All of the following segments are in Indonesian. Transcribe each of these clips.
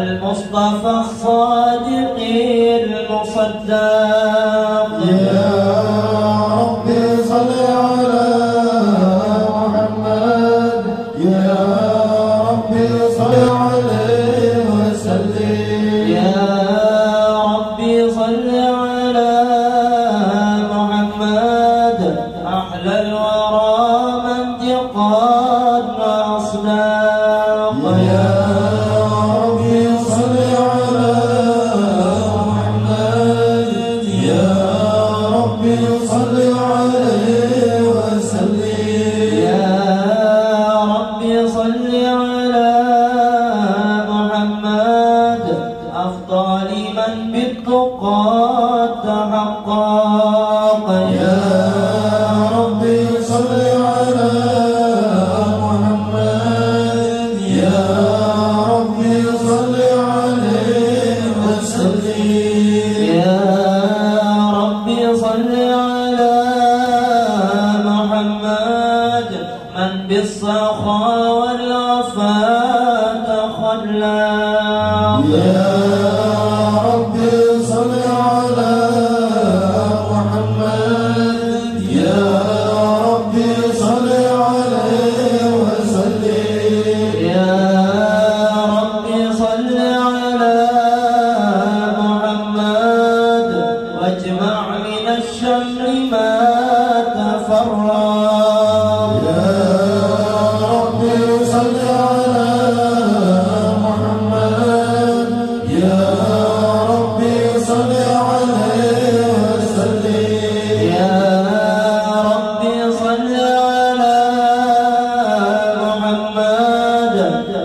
المصطفى الصادق المصدق. يا ربي صل على محمد، يا ربي صل عليه وسلم. يا ربي صل على محمد أحلى الورى منطقا وأصداق. يا ربي صل على محمد، يا ربي صل عليه وسلم. يا ربي صل على محمد أفضل من بالتقى تحقق. يا ربي صل على محمد، يا ربي صل عليه وسلم. يا ربي صل على محمد من بالسخاء والعفاء تخلق. يا ربي صل على محمد، يا ربي صل عليه وسلم. يا ربي صل على محمد واجمع من الشمل ما تفرق. يا ربي صل على محمد، يا ربي صل عليه وسلم. يا ربي صل على محمد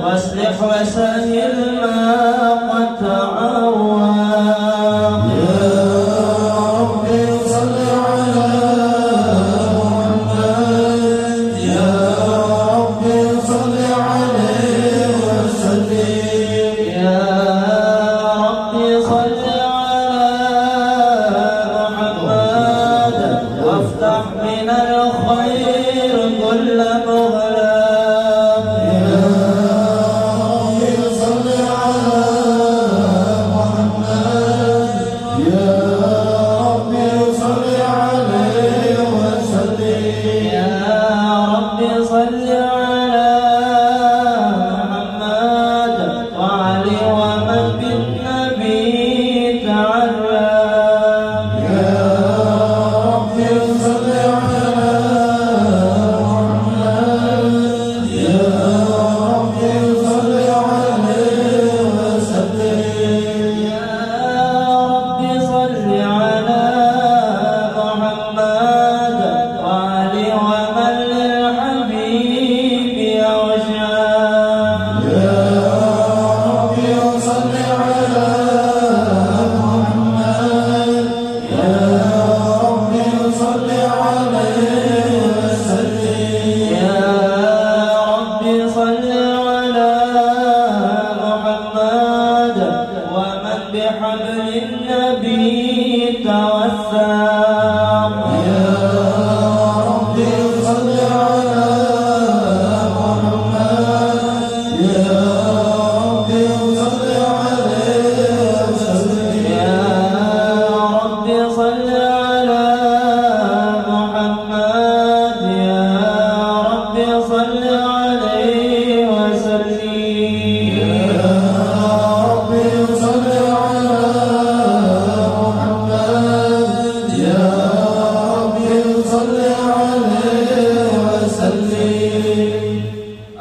واصلح وسهل ما قد تعوق. يا ربي صل على محمد، يا ربي صل عليه وسلم. يا ربي صل على محمد وافتح من الخير كل مغلق. يا ربي صل على محمد، يا ربي صل عليه وسلم. يا ربي صل على محمد وعلي ومن بالنبي تعلق. يا ربي صل على محمد، يا ربي صل عليه وسلم. يا ربي صل على محمد وعلي ومن للحبيب أوشاق. يا ربي صل على محمد، يا ربي صل عليه وسلم. يا ربي صل على محمد ومن بحبل النبي توثق. يا ربي صل على محمد، يا ربي صل عليه وسلم. يا ربي صل على محمد، يا ربي صل عليه وسلم. يا ربي صل على محمد، يا ربي صل عليه وسلم.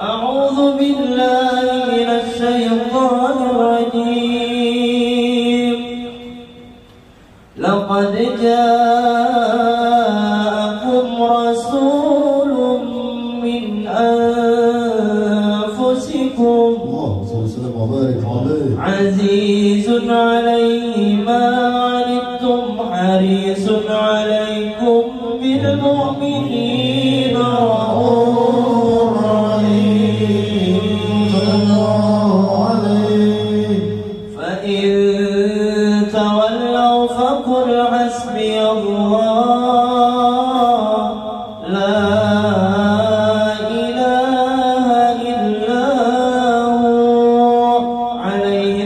أعوذ بالله من الشيطان الرجيم. لقد جاءكم رسول من أنفسكم اللهم صل وسلم وبارك عليه. عزيز عليه ما عنتم حريص عليكم بالمؤمنين رؤوف رحيم. صلى الله عليه. فإن تولوا فقل حسبي الله لا إله إلا هو عليه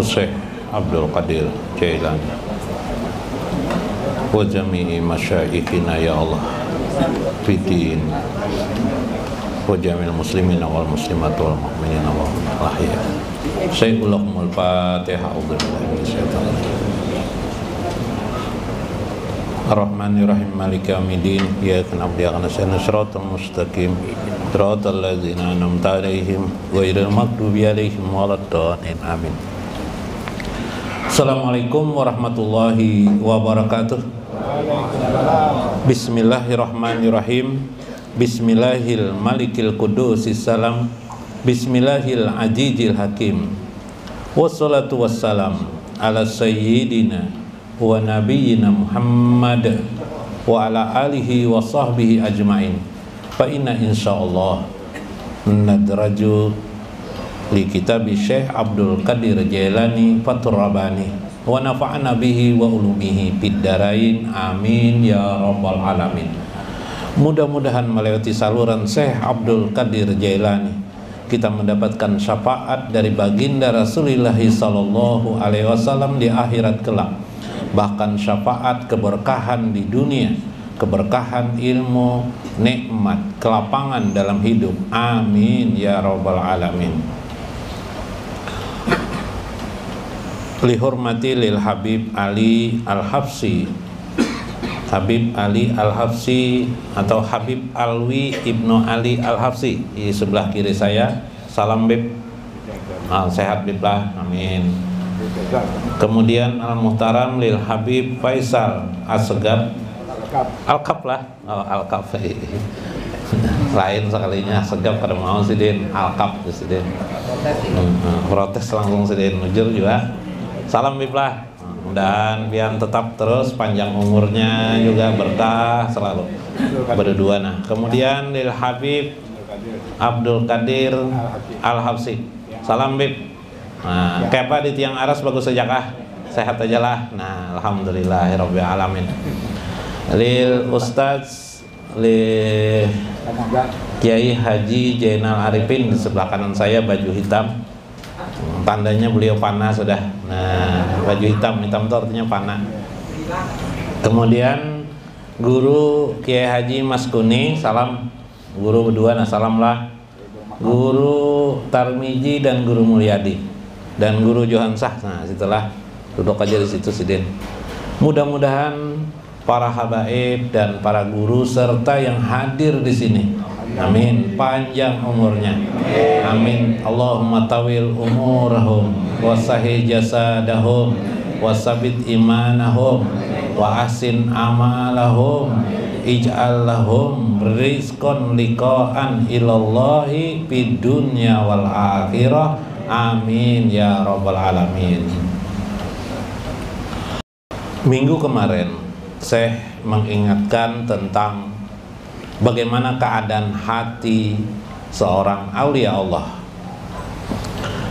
Syekh Abdul Qadir Jailani wa jami'i masyayikhina ya Allah fiddin wa jami'il muslimina wal muslimat wal mu'minina wal ahya. Sayyidul Fatihah. A'udzubillahi minasyaitonir rajim. Ar-Rahmanir-Rahim Maliki yaumiddin. Iyyaka na'budu wa iyyaka nasta'in. Shiratal mustaqim. Shiratal ladzina an'amta 'alaihim ghairil maghdubi 'alaihim waladdallin. Amin. Assalamualaikum warahmatullahi wabarakatuh. Bismillahirrahmanirrahim. Bismillahil malikil qudusis salam. Bismillahil ajijil hakim. Wassalatu wassalam ala sayyidina wa nabiyyina Muhammad wa ala alihi wa sahbihi ajmain. Fa inna insyaallah nadraju li kitabi Syekh Abdul Qadir Jailani Fathur Rabbani wa nafa'na bihi wa ulumihi fid darain amin ya rabbal alamin. Mudah-mudahan melewati saluran Syekh Abdul Qadir Jailani kita mendapatkan syafaat dari baginda Rasulullah sallallahu alaihi wasallam di akhirat kelak, bahkan syafaat keberkahan di dunia, keberkahan ilmu, nikmat, kelapangan dalam hidup. Amin ya rabbal alamin. Lihormati lil Habib Ali Al-Habsyi, Habib Ali Al-Habsyi atau Habib Alwi Ibnu Ali Al-Habsyi di sebelah kiri saya. Salam Bib. Sehat Bib lah. Amin. Kemudian Al-Muhtaram lil Habib Faisal Asgab Al-Kaf lah. Al-Kaf. lain sekalinya segap kada mau si Din alkap si Din protes langsung si Din Mujur juga salam Biplah, dan pian tetap terus panjang umurnya juga berkah selalu berdua. Nah kemudian lil Habib Abdul Qadir Al-Habsi salam Bib. Nah kepa di tiang aras bagus saja kah, sehat aja lah. Nah alhamdulillahirabbil alamin. Lil Ustaz li Kiai Haji Jainal Arifin di sebelah kanan saya baju hitam, tandanya beliau panah sudah. Nah baju hitam itu artinya panah. Kemudian guru Kiai Haji Mas Kuni salam, guru berdua. Nah salam lah guru Tarmiji dan guru Mulyadi dan guru Johansah. Nah setelah duduk aja di situ Sidin. Mudah-mudahan para habaib dan para guru serta yang hadir di sini, amin, panjang umurnya, amin. Allahumma tawil umurahum wasahi jasadahum wasabit imanahum wa ahsin amalahum ij'al lahum rizqan liqa'an ilallahi fid dunya wal akhirah, amin ya rabbal alamin. Minggu kemarin saya mengingatkan tentang bagaimana keadaan hati seorang aulia Allah.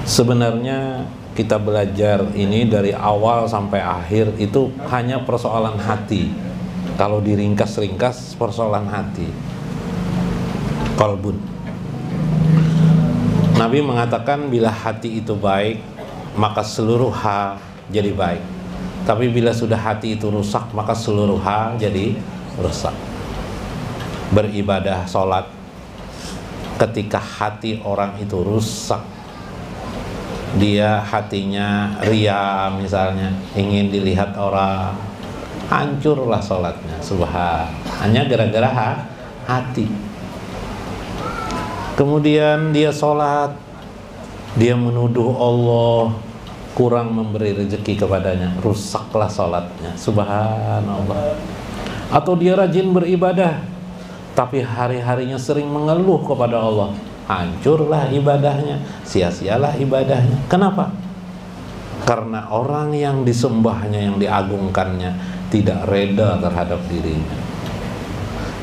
Sebenarnya kita belajar ini dari awal sampai akhir itu hanya persoalan hati. Kalau diringkas-ringkas persoalan hati, qalbun. Nabi mengatakan bila hati itu baik maka seluruh hal jadi baik. Tapi bila sudah hati itu rusak maka seluruh hal jadi rusak. Beribadah, sholat, ketika hati orang itu rusak, dia hatinya ria misalnya, ingin dilihat orang, hancurlah sholatnya. Hanya gara-gara hati. Kemudian dia sholat, dia menuduh Allah kurang memberi rezeki kepadanya, rusaklah sholatnya. Subhanallah. Atau dia rajin beribadah tapi hari-harinya sering mengeluh kepada Allah, hancurlah ibadahnya, sia-sialah ibadahnya. Kenapa? Karena orang yang disembahnya, yang diagungkannya tidak reda terhadap dirinya.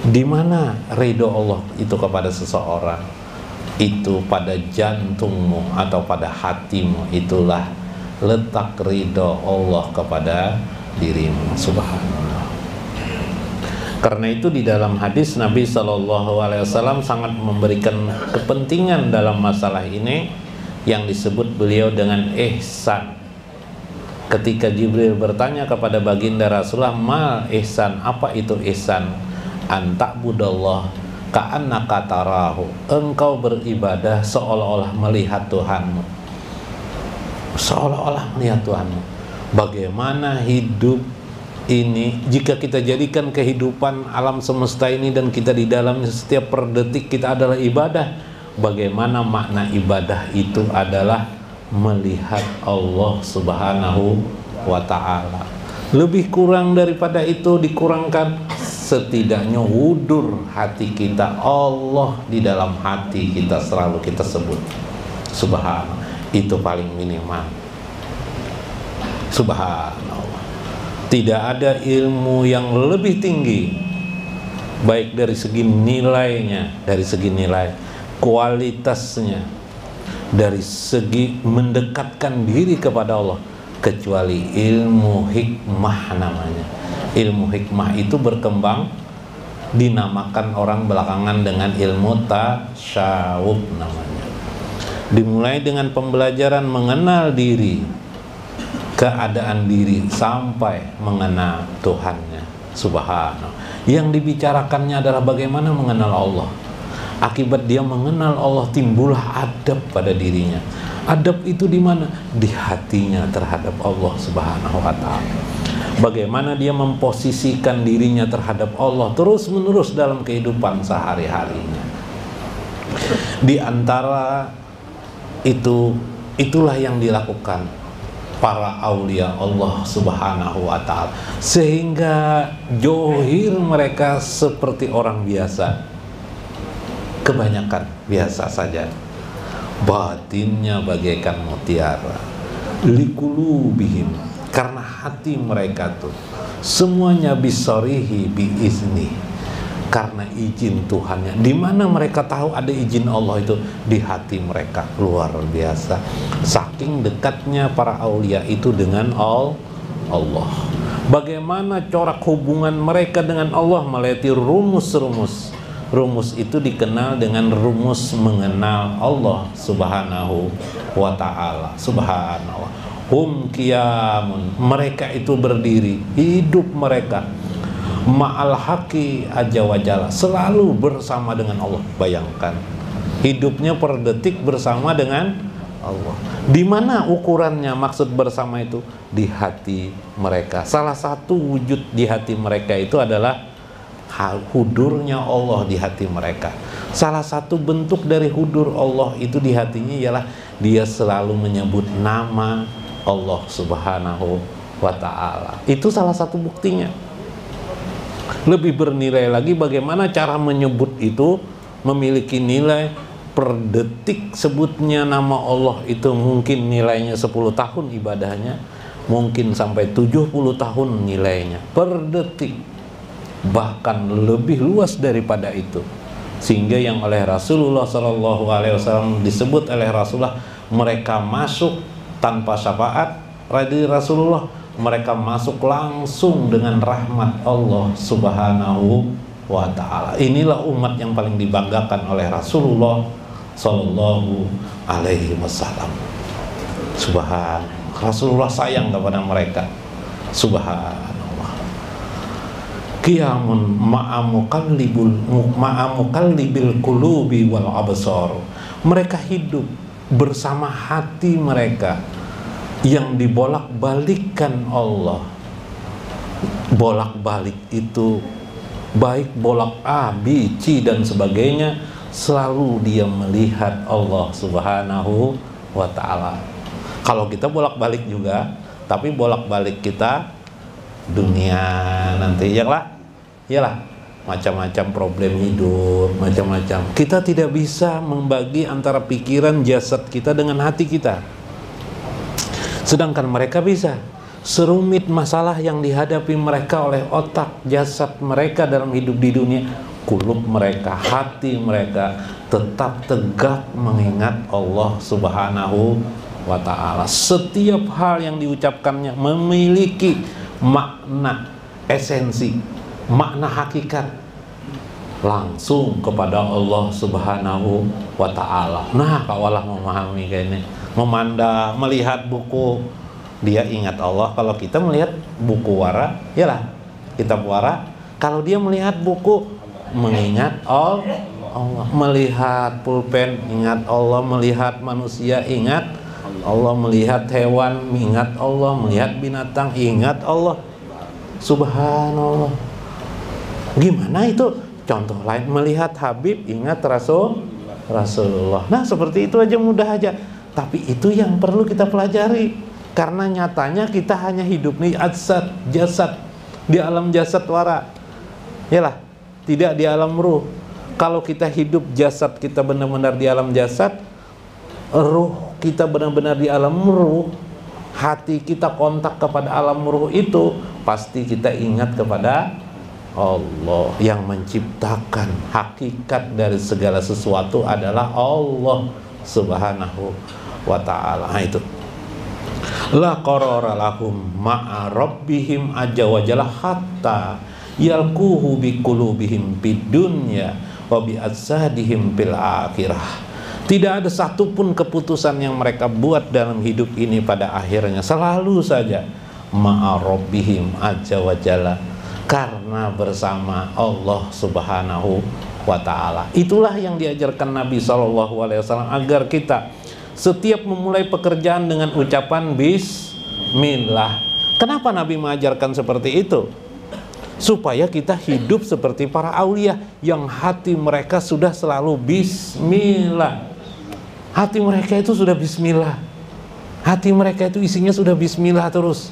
Di mana ridho Allah itu kepada seseorang? Itu pada jantungmu atau pada hatimu, itulah letak ridho Allah kepada dirimu. Subhanallah. Karena itu di dalam hadis Nabi SAW sangat memberikan kepentingan dalam masalah ini yang disebut beliau dengan ihsan. Ketika Jibril bertanya kepada baginda Rasulullah, mal ihsan, apa itu ihsan? Anta'budallah ka'annaka tarahu, engkau beribadah seolah-olah melihat Tuhanmu. Seolah-olah melihat Tuhanmu. Bagaimana hidup ini jika kita jadikan kehidupan alam semesta ini dan kita di dalamnya setiap per detik kita adalah ibadah, bagaimana makna ibadah itu adalah melihat Allah Subhanahu wa ta'ala. Lebih kurang daripada itu dikurangkan, setidaknya wudur hati kita, Allah di dalam hati kita selalu kita sebut. Subhanallah. Itu paling minimal. Subhanallah. Tidak ada ilmu yang lebih tinggi, baik dari segi nilainya, dari segi nilai, kualitasnya, dari segi mendekatkan diri kepada Allah, kecuali ilmu hikmah namanya. Ilmu hikmah itu berkembang, dinamakan orang belakangan dengan ilmu tasyawuf namanya. Dimulai dengan pembelajaran mengenal diri, keadaan diri, sampai mengenal Tuhannya. Subhanallah. Yang dibicarakannya adalah bagaimana mengenal Allah. Akibat dia mengenal Allah, timbullah adab pada dirinya. Adab itu di mana? Di hatinya terhadap Allah Subhanahu wa ta'ala. Bagaimana dia memposisikan dirinya terhadap Allah terus menerus dalam kehidupan sehari-harinya. Di antara itulah yang dilakukan para aulia Allah Subhanahu wa ta'ala, sehingga johir mereka seperti orang biasa, kebanyakan biasa saja. Batinnya bagaikan mutiara. Liqulubihim, karena hati mereka tuh semuanya bisorihi biizni, karena izin Tuhannya. Di mana mereka tahu ada izin Allah itu? Di hati mereka. Luar biasa. Saking dekatnya para aulia itu dengan Allah. Bagaimana corak hubungan mereka dengan Allah melewati rumus-rumus. Rumus itu dikenal dengan rumus mengenal Allah subhanahu wa ta'ala. Subhanallah. Hum qiyamun, mereka itu berdiri, hidup mereka ma'al haqi aja wajalla, selalu bersama dengan Allah. Bayangkan, hidupnya per detik bersama dengan Allah. Di mana ukurannya maksud bersama itu? Di hati mereka. Salah satu wujud di hati mereka itu adalah hudurnya Allah di hati mereka. Salah satu bentuk dari hudur Allah itu di hatinya ialah dia selalu menyebut nama Allah subhanahu wa ta'ala. Itu salah satu buktinya. Lebih bernilai lagi bagaimana cara menyebut itu memiliki nilai per detik. Sebutnya nama Allah itu mungkin nilainya 10 tahun ibadahnya, mungkin sampai 70 tahun nilainya per detik. Bahkan lebih luas daripada itu, sehingga yang oleh Rasulullah SAW disebut oleh Rasulullah, mereka masuk tanpa syafaat dari Rasulullah, mereka masuk langsung dengan rahmat Allah subhanahu wa ta'ala. Inilah umat yang paling dibanggakan oleh Rasulullah SAW. Subhan, Rasulullah sayang kepada mereka. Subhan. Qiyamun ma'amuqallibil qulubi wal absar. Mereka hidup bersama hati mereka yang dibolak-balikkan Allah. Bolak-balik itu baik bolak A, B, C dan sebagainya, selalu dia melihat Allah subhanahu wa ta'ala. Kalau kita bolak-balik juga, tapi bolak-balik kita dunia nanti, iyalah macam-macam problem hidup, macam-macam. Kita tidak bisa membagi antara pikiran jasad kita dengan hati kita, sedangkan mereka bisa. Serumit masalah yang dihadapi mereka oleh otak jasad mereka dalam hidup di dunia, kulub mereka, hati mereka tetap tegak mengingat Allah subhanahu wa ta'ala. Setiap hal yang diucapkannya memiliki makna esensi, makna hakikat langsung kepada Allah subhanahu wa ta'ala. Nah, kawalah memahami kayak ini, memandang, melihat buku, dia ingat Allah. Kalau kita melihat buku wara, yalah kitab wara. Kalau dia melihat buku, mengingat Allah. Melihat pulpen, ingat Allah. Melihat manusia, ingat Allah. Melihat hewan, ingat Allah. Melihat binatang, ingat Allah. Subhanallah. Gimana itu? Contoh lain, melihat Habib, ingat Rasulullah. Nah, seperti itu aja, mudah aja. Tapi itu yang perlu kita pelajari. Karena nyatanya kita hanya hidup nih jasad, di alam jasad wara, yalah, tidak di alam ruh. Kalau kita hidup jasad, kita benar-benar di alam jasad, ruh kita benar-benar di alam ruh, hati kita kontak kepada alam ruh itu, pasti kita ingat kepada Allah yang menciptakan. Hakikat dari segala sesuatu adalah Allah subhanahu wa ta'ala. Nah, itu la qarara lahum ma'a rabbihim aja wajalah hatta yalquhu biqulubihim bid dunya wa bi ajsadihim bil akhirah. Tidak ada satupun keputusan yang mereka buat dalam hidup ini pada akhirnya selalu saja ma'a rabbihim aja wajalah, karena bersama Allah subhanahu wa ta'ala. Itulah yang diajarkan Nabi SAW agar kita setiap memulai pekerjaan dengan ucapan bismillah. Kenapa Nabi mengajarkan seperti itu? Supaya kita hidup seperti para aulia yang hati mereka sudah selalu bismillah. Hati mereka itu sudah bismillah. Hati mereka itu isinya sudah bismillah terus.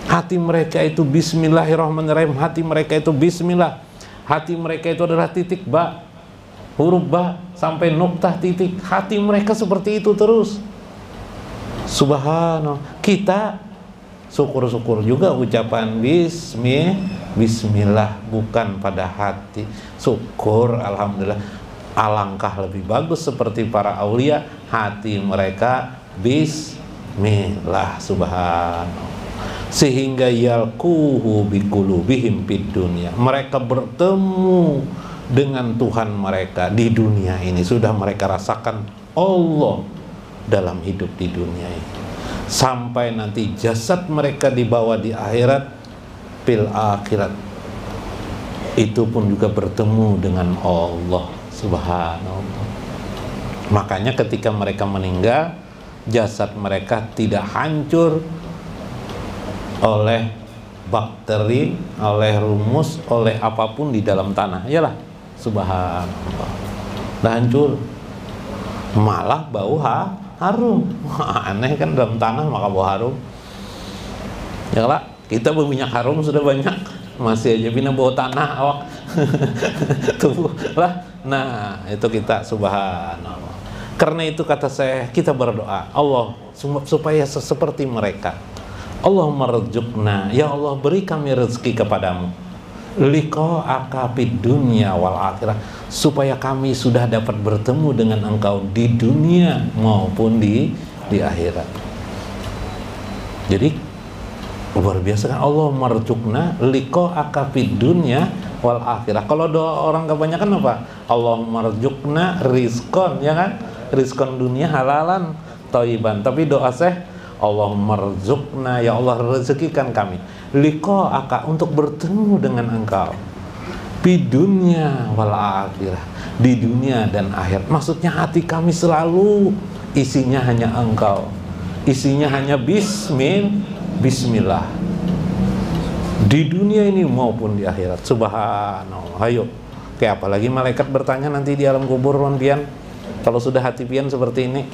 Hati mereka itu bismillahirrahmanirrahim. Hati mereka itu bismillah. Hati mereka itu adalah titik ba. huruf ba sampai nuktah titik, hati mereka seperti itu terus. Subhanallah. Kita syukur-syukur juga ucapan bismillah bukan pada hati. Syukur, alhamdulillah. Alangkah lebih bagus seperti para aulia, hati mereka bismillah. Subhanallah. Sehingga yalquhu biqulubihim fid dunya, mereka bertemu dengan Tuhan mereka di dunia ini. Sudah mereka rasakan Allah dalam hidup di dunia ini, sampai nanti jasad mereka dibawa di akhirat, fil akhirat itu pun juga bertemu dengan Allah subhanallah. Makanya ketika mereka meninggal, jasad mereka tidak hancur oleh bakteri, oleh rumus, oleh apapun di dalam tanah. Iyalah, subhanallah, dah hancur, malah bau harum. Aneh kan, dalam tanah maka bau harum. Ya lah, kita berminyak harum sudah banyak, masih aja bina bau tanah awak. Tuh lah. Nah, itu kita subhanallah. Karena itu kata saya, kita berdoa Allah supaya seperti mereka. Allahumma rzuqna, ya Allah beri kami rezeki kepadamu, liqa'aka fid dunya wal akhirah, supaya kami sudah dapat bertemu dengan engkau di dunia maupun di akhirat. Jadi luar biasa kan, Allahumma rzuqna liqa'aka fid dunya wal akhirah. Kalau doa orang kebanyakan apa? Allahumma rzuqna rizqan, ya kan? Rizqan dunia halalan thayyiban. Tapi doa saya Allahumma rzuqna, ya Allah rezekikan kami liqa'aka, untuk bertemu dengan engkau di dunia wal akhirah, di dunia dan akhirat. Maksudnya hati kami selalu isinya hanya engkau, isinya hanya bismillah di dunia ini maupun di akhirat. Subhanallah. Ayo, kayak apalagi malaikat bertanya nanti di alam kubur, pian, kalau sudah hati pian seperti ini.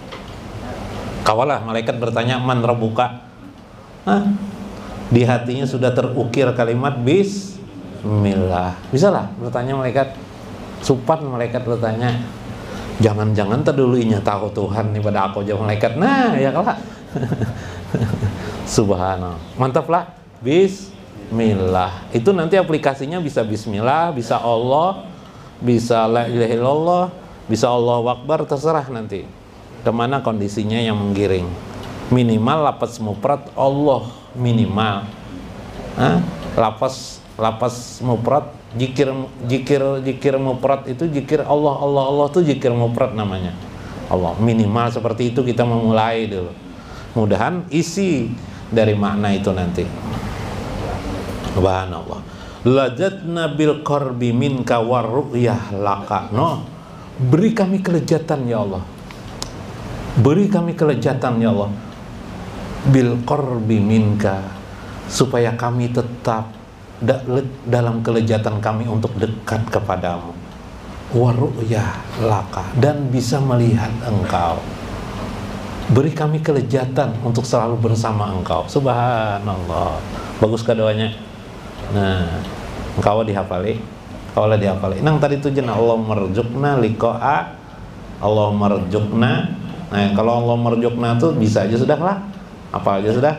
Kawalah malaikat bertanya, man rabbuka? Di hatinya sudah terukir kalimat bismillah. Bisa lah bertanya malaikat. Supan malaikat bertanya. Jangan-jangan terdulunya tahu Tuhan nih pada aku aja malaikat. Nah, ya kalah. Subhanallah. Mantap lah. Bismillah. Itu nanti aplikasinya bisa bismillah, bisa Allah, bisa la ilaha illallah, bisa Allahu akbar, terserah nanti kemana kondisinya yang menggiring. Minimal lafaz mufrad Allah, minimal. Lafaz mufrad, jikir mufrad itu jikir Allah itu jikir mufrad namanya. Allah, minimal seperti itu kita memulai dulu. Mudahan isi dari makna itu nanti. Subhanallah. Lajatna bil qarbi minka warru'yah laka. No, beri kami kelezatan ya Allah. Beri kami kelezatan ya Allah bil qarbi minka, supaya kami tetap dalam kelezatan kami untuk dekat kepadamu, waru'yah laka, dan bisa melihat engkau. Beri kami kelezatan untuk selalu bersama engkau. Subhanallah. Bagus doanya. Nah, engkau dihafali, kaulah dihafali. Nang tadi itu jenah Allah merzuqna liqa'a, Allah merzuqna. Nah, kalau Allah merzuqna itu bisa aja sudah lah, apa aja sudah,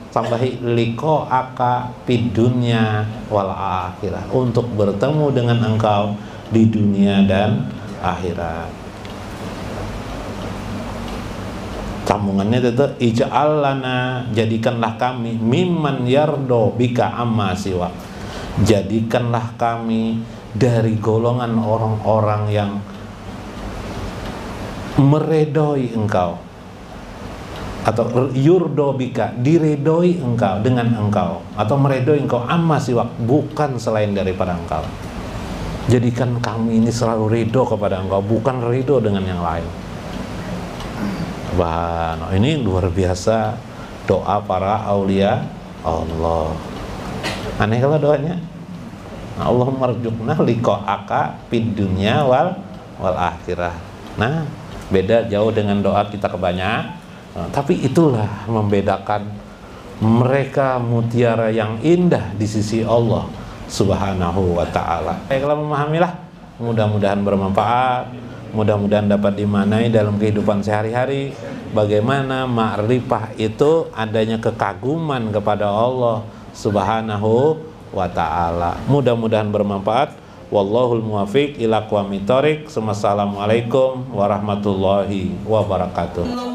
tambahi liqa'aka fid dunya wal akhirah, untuk bertemu dengan engkau di dunia dan akhirat. Sambungannya itu ij'al lana, jadikanlah kami mimman yardo bika amma siwa, jadikanlah kami dari golongan orang-orang yang meredoi engkau, atau yurdo bika, diredoi engkau dengan engkau, atau meredoi engkau amma siwa, bukan selain daripada engkau. Jadikan kami ini selalu ridho kepada engkau, bukan ridho dengan yang lain. Wah, ini luar biasa doa para aulia Allah. Aneh kalau doanya. Allahumma rzuqna liqa'aka fid dunya wal akhirah. Nah, beda jauh dengan doa kita kebanyakan. Tapi itulah membedakan mereka mutiara yang indah di sisi Allah Subhanahu wa ta'ala. Kalau memahamilah, mudah-mudahan bermanfaat, mudah-mudahan dapat dimaknai dalam kehidupan sehari-hari. Bagaimana ma'rifah itu adanya kekaguman kepada Allah Subhanahu wa ta'ala. Mudah-mudahan bermanfaat. Wallahul muwafiq ila aqwamit thoriq. Wassalamualaikum warahmatullahi wabarakatuh.